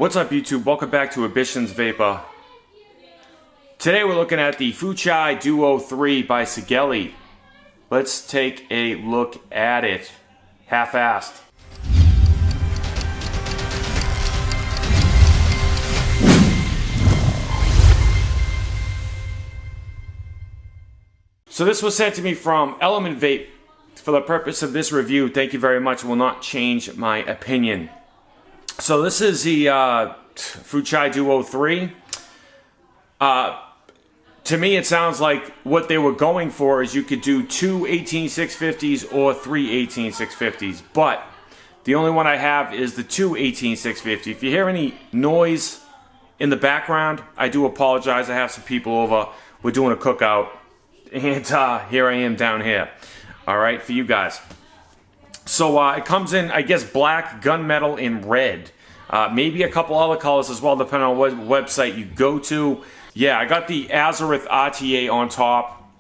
What's up YouTube? Welcome back to AmbitionZ VapeR. Today we're looking at the Fuchai Duo-3 by Sigelei. Let's take a look at it. Half-assed. So this was sent to me from Element Vape. For the purpose of this review, thank you very much. It will not change my opinion. So this is the Fuchai Duo-3. To me, it sounds like what they were going for is you could do two 18650s or three 18650s. But the only one I have is the two 18650. If you hear any noise in the background, I do apologize. I have some people over. We're doing a cookout. And here I am down here. All right, for you guys. So it comes in, I guess, black, gunmetal, and red. Maybe a couple other colors as well, depending on what website you go to. Yeah, I got the Azereth RTA on top.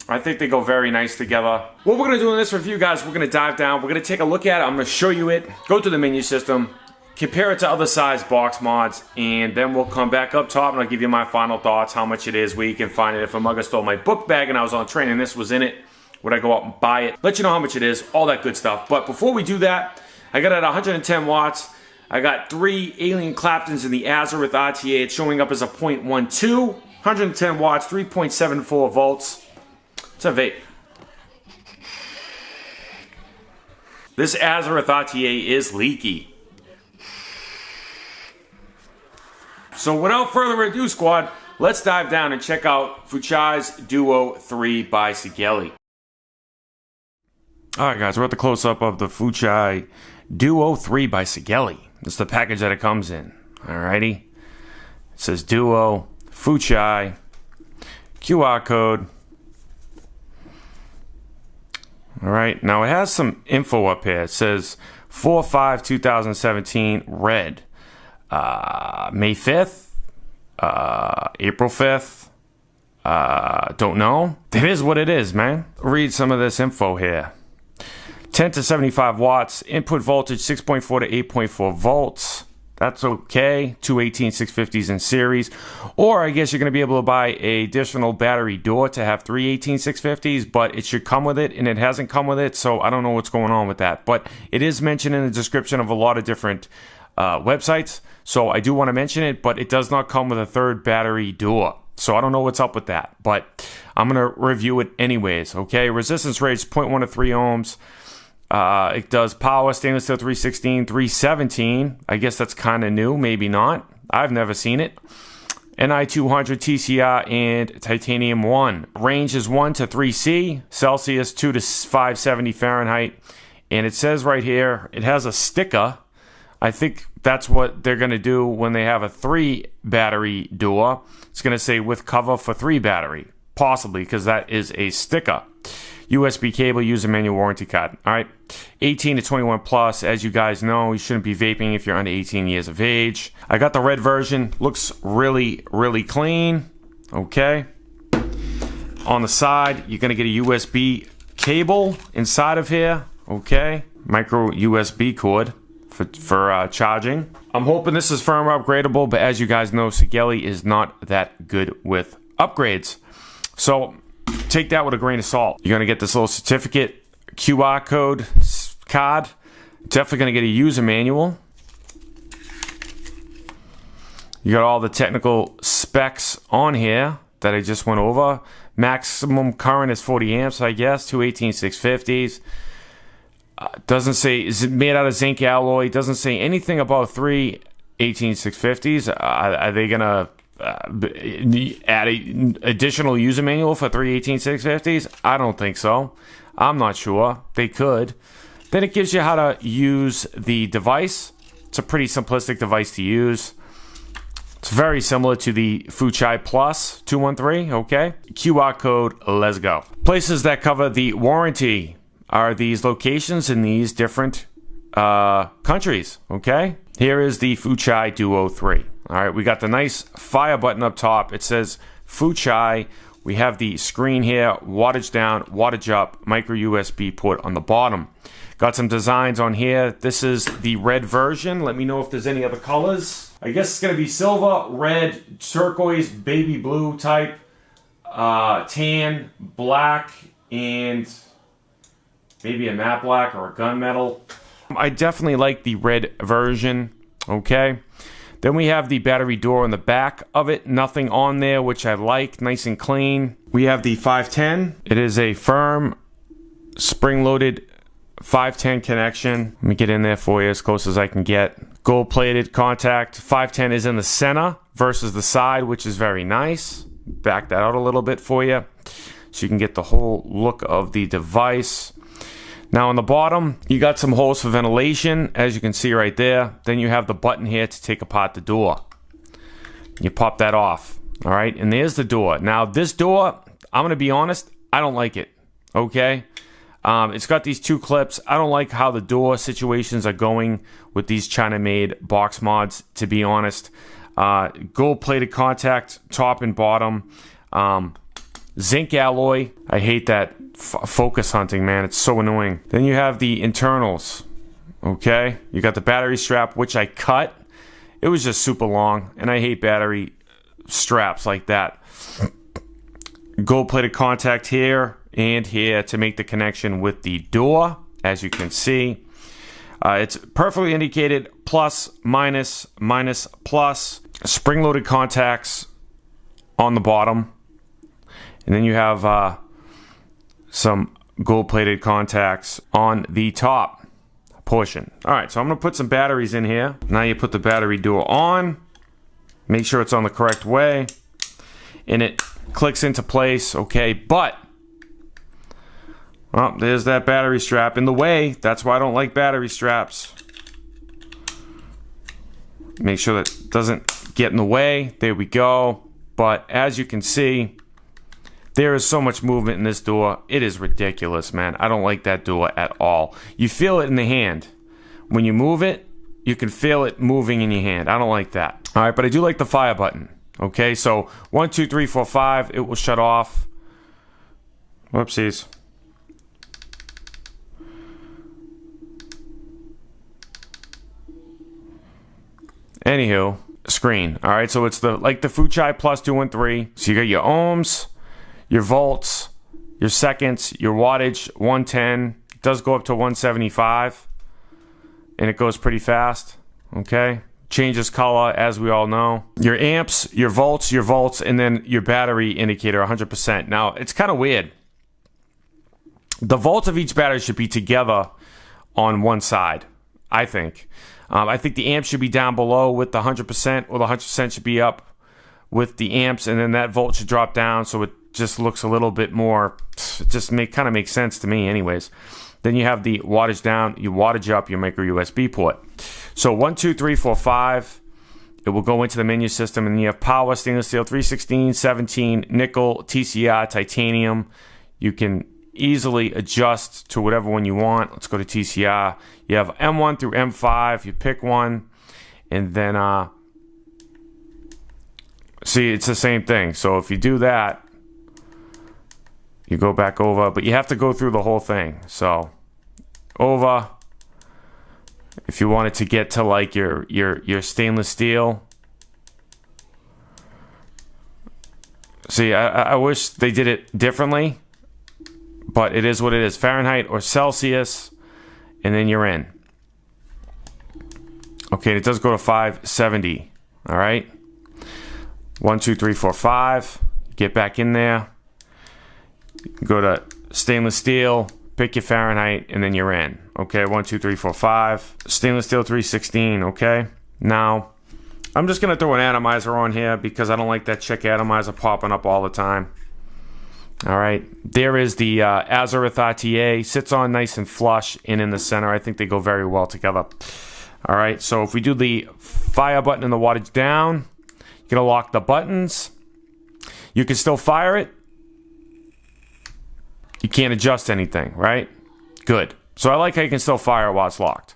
I think they go very nice together. What we're going to do in this review, guys, we're going to dive down. We're going to take a look at it. I'm going to show you it. Go to the menu system. Compare it to other size box mods. And then we'll come back up top and I'll give you my final thoughts. How much it is, where you can find it. If a mugger stole my book bag and I was on train and this was in it, would I go out and buy it? Let you know how much it is. All that good stuff. But before we do that, I got it at 110 watts. I got three Alien Claptons in the Azereth RTA. It's showing up as a 0.12, 110 watts, 3.74 volts. It's a vape. This Azereth RTA is leaky. So without further ado, squad, let's dive down and check out Fuchai's Duo-3 by Sigelei. Alright guys, we're at the close-up of the Fuchai Duo-3 by Sigelei. This is the package that it comes in. Alrighty. It says Duo, Fuchai, QR code. Alright, now it has some info up here. It says 4/5/2017, red. May 5th, April 5th, don't know. It is what it is, man. Read some of this info here. 10 to 75 watts, input voltage 6.4 to 8.4 volts. That's okay. Two 18650s in series. Or I guess you're going to be able to buy a additional battery door to have three 18650s, but it should come with it, and it hasn't come with it, so I don't know what's going on with that. But it is mentioned in the description of a lot of different websites, so I do want to mention it, but it does not come with a third battery door. So I don't know what's up with that, but I'm going to review it anyways, okay? Resistance range 0.1 to 3 ohms. It does power, stainless steel 316, 317. I guess that's kind of new, maybe not. I've never seen it. Ni 200 TCR and titanium 1. Range is 1 to 3C, Celsius 2 to 570 Fahrenheit. And it says right here, it has a sticker. I think that's what they're going to do when they have a 3 battery door. It's going to say with cover for 3 battery. Possibly, because that is a sticker. USB cable, user manual, warranty card. All right, 18 to 21 plus. As you guys know, you shouldn't be vaping if you're under 18 years of age. I got the red version. Looks really, really clean. Okay. On the side, you're going to get a USB cable inside of here. Okay. Micro USB cord for charging. I'm hoping this is firmware upgradable, but as you guys know, Sigelei is not that good with upgrades. So take that with a grain of salt. You're going to get this little certificate, QR code card. Definitely going to get a user manual. You got all the technical specs on here that I just went over. Maximum current is 40 amps, I guess. Two 18650s. Doesn't say, is it made out of zinc alloy? Doesn't say anything about three 18650s. Are they going to add an additional user manual for three 18650s? I don't think so. I'm not sure. They could. Then it gives you how to use the device. It's a pretty simplistic device to use. It's very similar to the Fuchai Plus 213, okay? QR code, let's go. Places that cover the warranty are these locations in these different countries, okay? Here is the Fuchai Duo-3. All right, we got the nice fire button up top. It says Fuchai. We have the screen here, wattage down, wattage up, micro USB port on the bottom. Got some designs on here. This is the red version. Let me know if there's any other colors. I guess it's going to be silver, red, turquoise, baby blue type, tan, black, and maybe a matte black or a gunmetal. I definitely like the red version, okay? Then we have the battery door on the back of it. Nothing on there, which I like. Nice and clean. We have the 510. It is a firm, spring-loaded 510 connection. Let me get in there for you as close as I can get. Gold-plated contact. 510 is in the center versus the side, which is very nice. Back that out a little bit for you so you can get the whole look of the device. Now on the bottom, you got some holes for ventilation, as you can see right there. Then you have the button here to take apart the door. You pop that off, all right? And there's the door. Now this door, I'm gonna be honest, I don't like it, okay? It's got these two clips. I don't like how the door situations are going with these China-made box mods, to be honest. Gold-plated contact, top and bottom. Zinc alloy. I hate that focus hunting, man. It's so annoying. Then you have the internals. Okay, you got the battery strap, which I cut. It was just super long, and I hate battery straps like that. Gold-plated contact here and here to make the connection with the door, as you can see. It's perfectly indicated plus, minus, minus, plus. Spring-loaded contacts on the bottom. And then you have some gold-plated contacts on the top portion. All right, so I'm going to put some batteries in here. Now you put the battery door on. Make sure it's on the correct way. And it clicks into place, okay? But, well, there's that battery strap in the way. That's why I don't like battery straps. Make sure that it doesn't get in the way. There we go. But as you can see, there is so much movement in this door. It is ridiculous, man. I don't like that door at all. You feel it in the hand. When you move it, you can feel it moving in your hand. I don't like that. All right, but I do like the fire button. Okay, so 1, 2, 3, 4, 5. It will shut off. Whoopsies. Anywho, screen. All right, so it's like the Fuchai Plus 2 and 3. So you got your ohms, your volts, your seconds, your wattage, 110. It does go up to 175, and it goes pretty fast, okay? Changes color, as we all know. Your amps, your volts, and then your battery indicator, 100%. Now, it's kind of weird. The volts of each battery should be together on one side, I think. I think the amps should be down below with the 100%, or the 100% should be up with the amps, and then that volt should drop down, so it just looks a little bit more, it just kind of makes sense to me anyways. Then you have the wattage down, you wattage up your micro USB port. So 1, 2, 3, 4, 5, it will go into the menu system, and you have power, stainless steel, 316, 17, nickel, TCR, titanium. You can easily adjust to whatever one you want. Let's go to TCR. You have M1 through M5. You pick one, and then see, it's the same thing. So if you do that, you go back over, but you have to go through the whole thing. So over, if you wanted to get to like your stainless steel. See, I wish they did it differently, but it is what it is. Fahrenheit or Celsius, and then you're in. Okay, it does go to 570. All right. 1, 2, 3, 4, 5. Get back in there. Go to stainless steel, pick your Fahrenheit, and then you're in. Okay, 1, 2, 3, 4, 5. Stainless steel 316, okay? Now, I'm just going to throw an atomizer on here because I don't like that check atomizer popping up all the time. All right, there is the Azereth RTA. Sits on nice and flush and in the center. I think they go very well together. All right, so if we do the fire button and the wattage down, you're going to lock the buttons. You can still fire it. You can't adjust anything, right? Good. So I like how you can still fire while it's locked.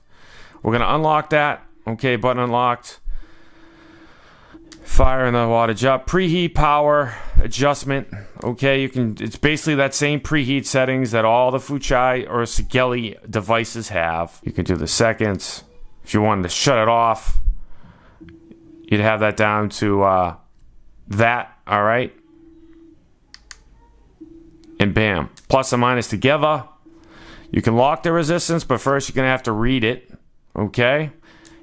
We're going to unlock that. Okay, button unlocked. Fire in the wattage up. Preheat power adjustment. Okay, you can. It's basically that same preheat settings that all the Fuchai or Sigelei devices have. You can do the seconds. If you wanted to shut it off, you'd have that down to that. All right, and bam, plus and minus together. You can lock the resistance, but first you're gonna have to read it. Okay,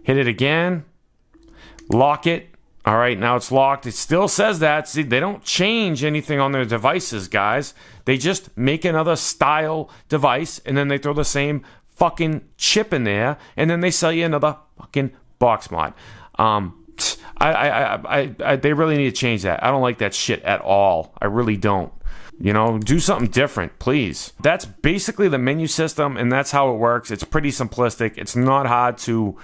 hit it again. Lock it. All right, now it's locked. It still says that. See, they don't change anything on their devices, guys. They just make another style device, and then they throw the same fucking chip in there, and then they sell you another fucking box mod. They really need to change that. I don't like that shit at all. I really don't. You know, do something different, please. That's basically the menu system, and that's how it works. It's pretty simplistic. It's not hard to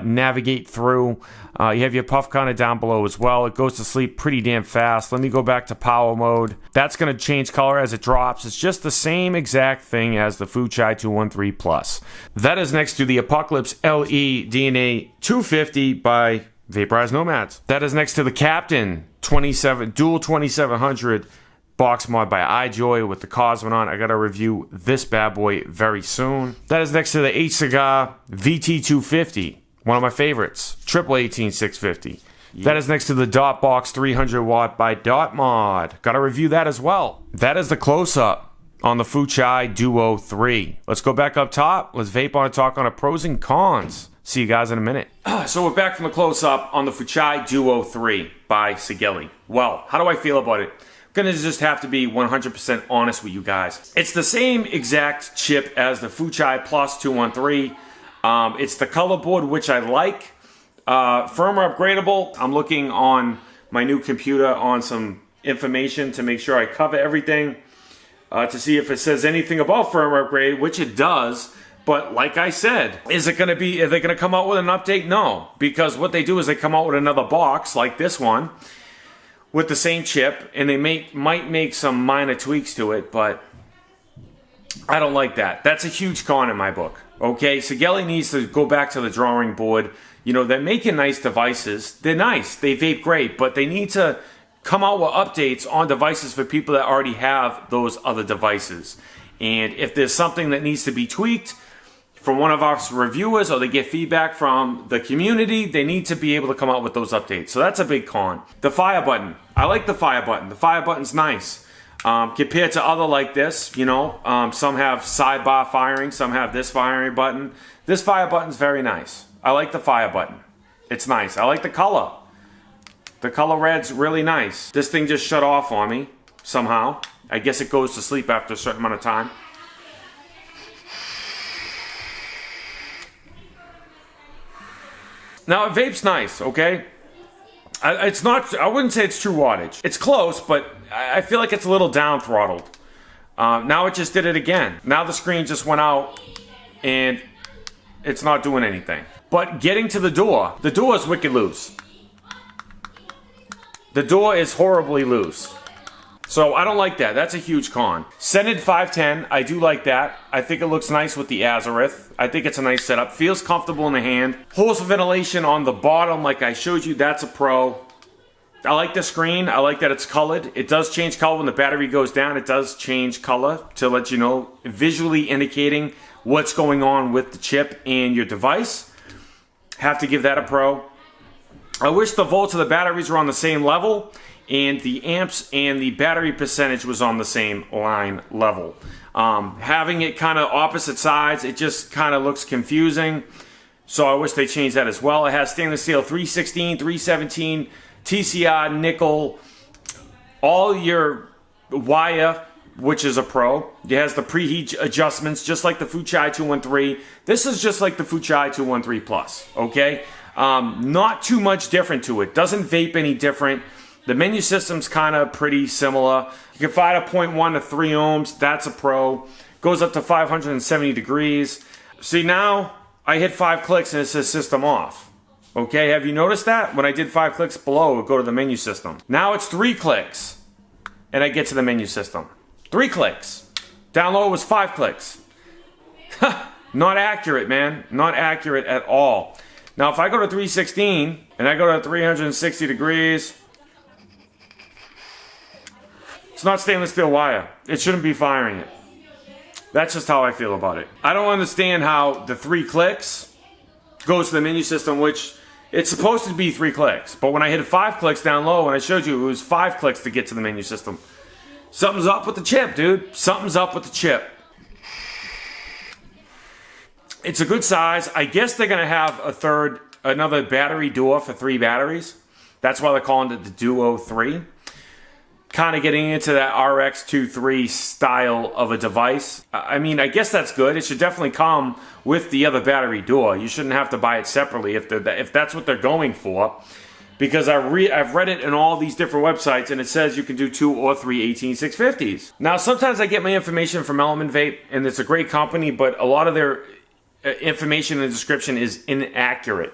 navigate through. You have your puff counter down below as well. It goes to sleep pretty damn fast. Let me go back to power mode. That's going to change color as it drops. It's just the same exact thing as the Fuchai 213 Plus. That is next to the Apocalypse LE DNA 250 by Vaporized Nomads. That is next to the Captain Dual 2700 box mod by iJoy with the Cosmonaut. I gotta review this bad boy very soon. That is next to the H Cigar VT250, one of my favorites, triple 18650. That is next to the Dot Box 300 watt by Dot Mod. Gotta review that as well. That is the close-up on the Fuchai Duo-3. Let's go back up top. Let's vape on and talk on the pros and cons. See you guys in a minute. So we're back from the close-up on the Fuchai Duo-3 by Sigelei. Well, how do I feel about it? Gonna just have to be 100% honest with you guys. It's the same exact chip as the Fuchai Plus 213. It's the color board, which I like. Firmware upgradable. I'm looking on my new computer on some information to make sure I cover everything, to see if it says anything about firmware upgrade, which it does. But like I said, are they gonna come out with an update? No, because what they do is they come out with another box like this one, with the same chip, and they might make some minor tweaks to it, but I don't like that. That's a huge con in my book. Okay, Sigelei needs to go back to the drawing board. You know, they're making nice devices. They're nice. They vape great, but they need to come out with updates on devices for people that already have those other devices. And if there's something that needs to be tweaked from one of our reviewers, or they get feedback from the community, they need to be able to come out with those updates. So that's a big con. The fire button. I like the fire button. The fire button's nice. Compared to other like this, you know, some have sidebar firing, some have this firing button. This fire button's very nice. I like the fire button. It's nice. I like the color. The color red's really nice. This thing just shut off on me somehow. I guess it goes to sleep after a certain amount of time. Now, vape's nice, okay? It's not, I wouldn't say it's true wattage. It's close, but I feel like it's a little down throttled. Now it just did it again. Now the screen just went out and it's not doing anything. But getting to the door is wicked loose. The door is horribly loose. So I don't like that. That's a huge con. Scented 510, I do like that. I think it looks nice with the Azareth. I think it's a nice setup. Feels comfortable in the hand. Holes for ventilation on the bottom, like I showed you, that's a pro. I like the screen. I like that it's colored. It does change color when the battery goes down. It does change color to let you know, visually indicating what's going on with the chip and your device. Have to give that a pro. I wish the volts of the batteries were on the same level, and the amps and the battery percentage was on the same line level. Having it kind of opposite sides, it just kind of looks confusing. So I wish they changed that as well. It has stainless steel 316, 317, TCR, nickel, all your wire, which is a pro. It has the preheat adjustments, just like the Fuchai 213. This is just like the Fuchai 213 Plus, okay? Not too much different to it. Doesn't vape any different. The menu system's kind of pretty similar. You can fire a 0.1 to 3 ohms. That's a pro. Goes up to 570 degrees. See, now I hit 5 clicks and it says system off. Okay, have you noticed that? When I did 5 clicks below, it would go to the menu system. Now it's 3 clicks and I get to the menu system. 3 clicks. Down low was 5 clicks. Not accurate, man. Not accurate at all. Now, if I go to 316 and I go to 360 degrees, it's not stainless steel wire. It shouldn't be firing it. That's just how I feel about it. I don't understand how the 3 clicks goes to the menu system, which it's supposed to be 3 clicks. But when I hit 5 clicks down low, and I showed you it was 5 clicks to get to the menu system. Something's up with the chip, dude. Something's up with the chip. It's a good size. I guess they're gonna have another battery Duo for 3 batteries. That's why they're calling it the Duo-3. Kind of getting into that RX-23 style of a device. I mean, I guess that's good. It should definitely come with the other battery Duo. You shouldn't have to buy it separately if that's what they're going for. Because I've read it in all these different websites, and it says you can do 2 or 3 18650s. Now, sometimes I get my information from Element Vape, and it's a great company, but a lot of their information in the description is inaccurate.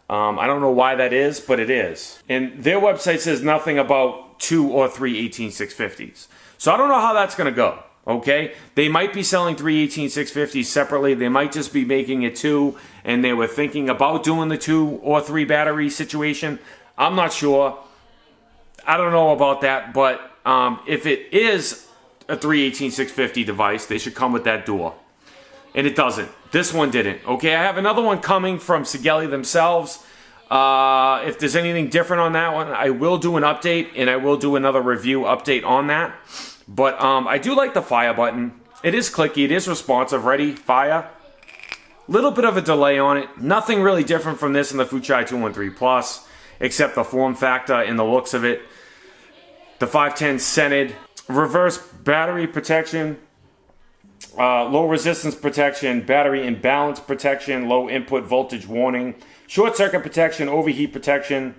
I don't know why that is, but it is. And their website says nothing about 2 or 3 18650s. So I don't know how that's going to go, okay? They might be selling 3 18650s separately. They might just be making it 2, and they were thinking about doing the 2 or 3 battery situation. I'm not sure. I don't know about that, but if it is a 3 18650 device, they should come with that Duo. And it doesn't. This one didn't. Okay, I have another one coming from Sigelei themselves. If there's anything different on that one, I will do an update, and I will do another review update on that. But I do like the fire button. It is clicky. It is responsive. Ready? Fire. Little bit of a delay on it. Nothing really different from this in the Fuchai 213 Plus, except the form factor and the looks of it. The 510 scented. Reverse battery protection. Low resistance protection, battery imbalance protection, low input voltage warning, short circuit protection, overheat protection,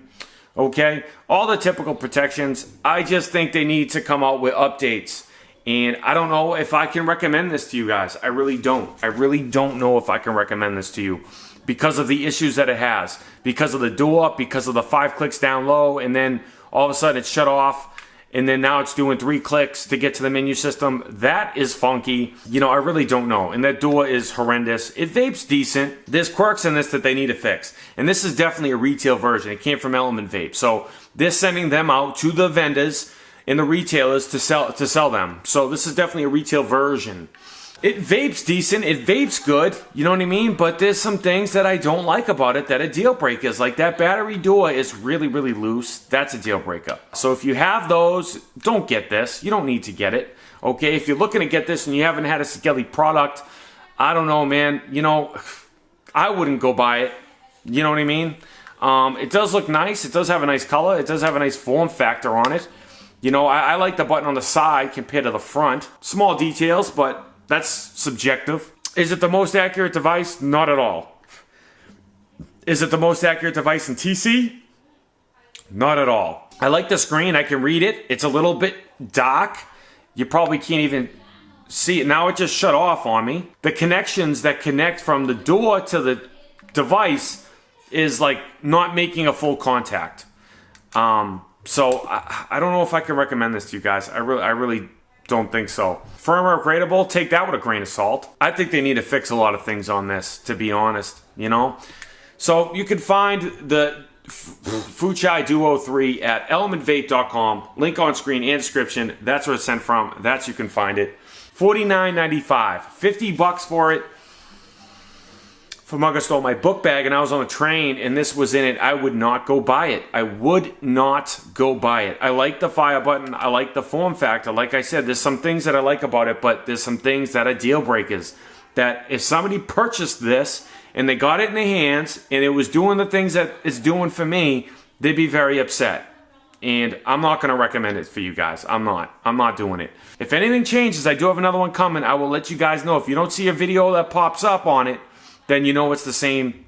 okay? All the typical protections. I just think they need to come out with updates. And I don't know if I can recommend this to you guys. I really don't. I really don't know if I can recommend this to you because of the issues that it has. Because of the Duo, because of the 5 clicks down low, and then all of a sudden it's shut off. And then now it's doing 3 clicks to get to the menu system. That is funky. You know, I really don't know. And that Duo is horrendous. It vapes decent. There's quirks in this that they need to fix. And this is definitely a retail version. It came from Element Vape. So they're sending them out to the vendors and the retailers to sell them. So this is definitely a retail version. It vapes decent. It vapes good. You know what I mean? But there's some things that I don't like about it that are deal breakers. Like that battery Duo is really, really loose. That's a deal breaker. So if you have those, don't get this. You don't need to get it. Okay? If you're looking to get this and you haven't had a Sigelei product, I don't know, man. You know, I wouldn't go buy it. You know what I mean? It does look nice. It does have a nice color. It does have a nice form factor on it. You know, I like the button on the side compared to the front. Small details, but that's subjective. Is it the most accurate device? Not at all. Is it the most accurate device in TC? Not at all. I like the screen. I can read it. It's a little bit dark. You probably can't even see it. Now it just shut off on me. The connections that connect from the Duo to the device is like not making a full contact. So I don't know if I can recommend this to you guys. I really don't think so. Firmware upgradable, take that with a grain of salt. I think they need to fix a lot of things on this, to be honest, you know? So you can find the Fuchai Duo-3 at elementvape.com. Link on screen and description. That's where it's sent from. That's you can find it. $49.95. $50 for it. If a mugger stole my book bag and I was on a train and this was in it, I would not go buy it. I would not go buy it. I like the fire button. I like the form factor. Like I said, there's some things that I like about it, but there's some things that are deal breakers. That if somebody purchased this and they got it in their hands and it was doing the things that it's doing for me, they'd be very upset. And I'm not going to recommend it for you guys. I'm not doing it. If anything changes, I do have another one coming. I will let you guys know. If you don't see a video that pops up on it, then you know it's the same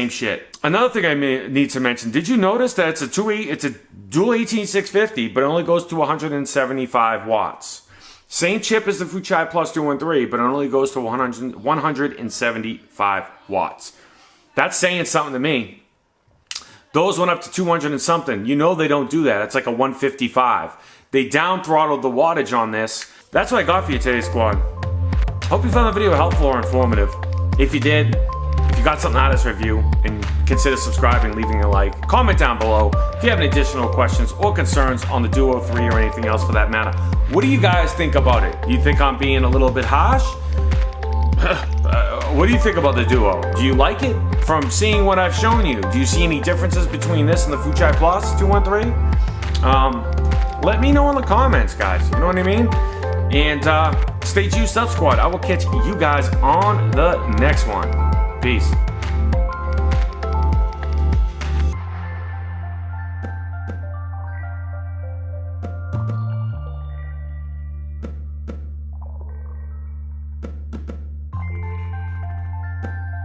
shit. Another thing I may need to mention, did you notice that it's a dual 18650, but it only goes to 175 watts. Same chip as the Fuchai Plus 213, but it only goes to 175 watts. That's saying something to me. Those went up to 200 and something. You know they don't do that. It's like a 155. They down throttled the wattage on this. That's what I got for you today, squad. Hope you found the video helpful or informative. If you did, if you got something out of this review and consider subscribing, leaving a like. Comment down below if you have any additional questions or concerns on the Duo-3 or anything else for that matter. What do you guys think about it? Do you think I'm being a little bit harsh? What do you think about the Duo? Do you like it? From seeing what I've shown you, do you see any differences between this and the Fuchai Plus 213? Let me know in the comments, guys. You know what I mean? And stay tuned, Sub Squad. I will catch you guys on the next one. Peace.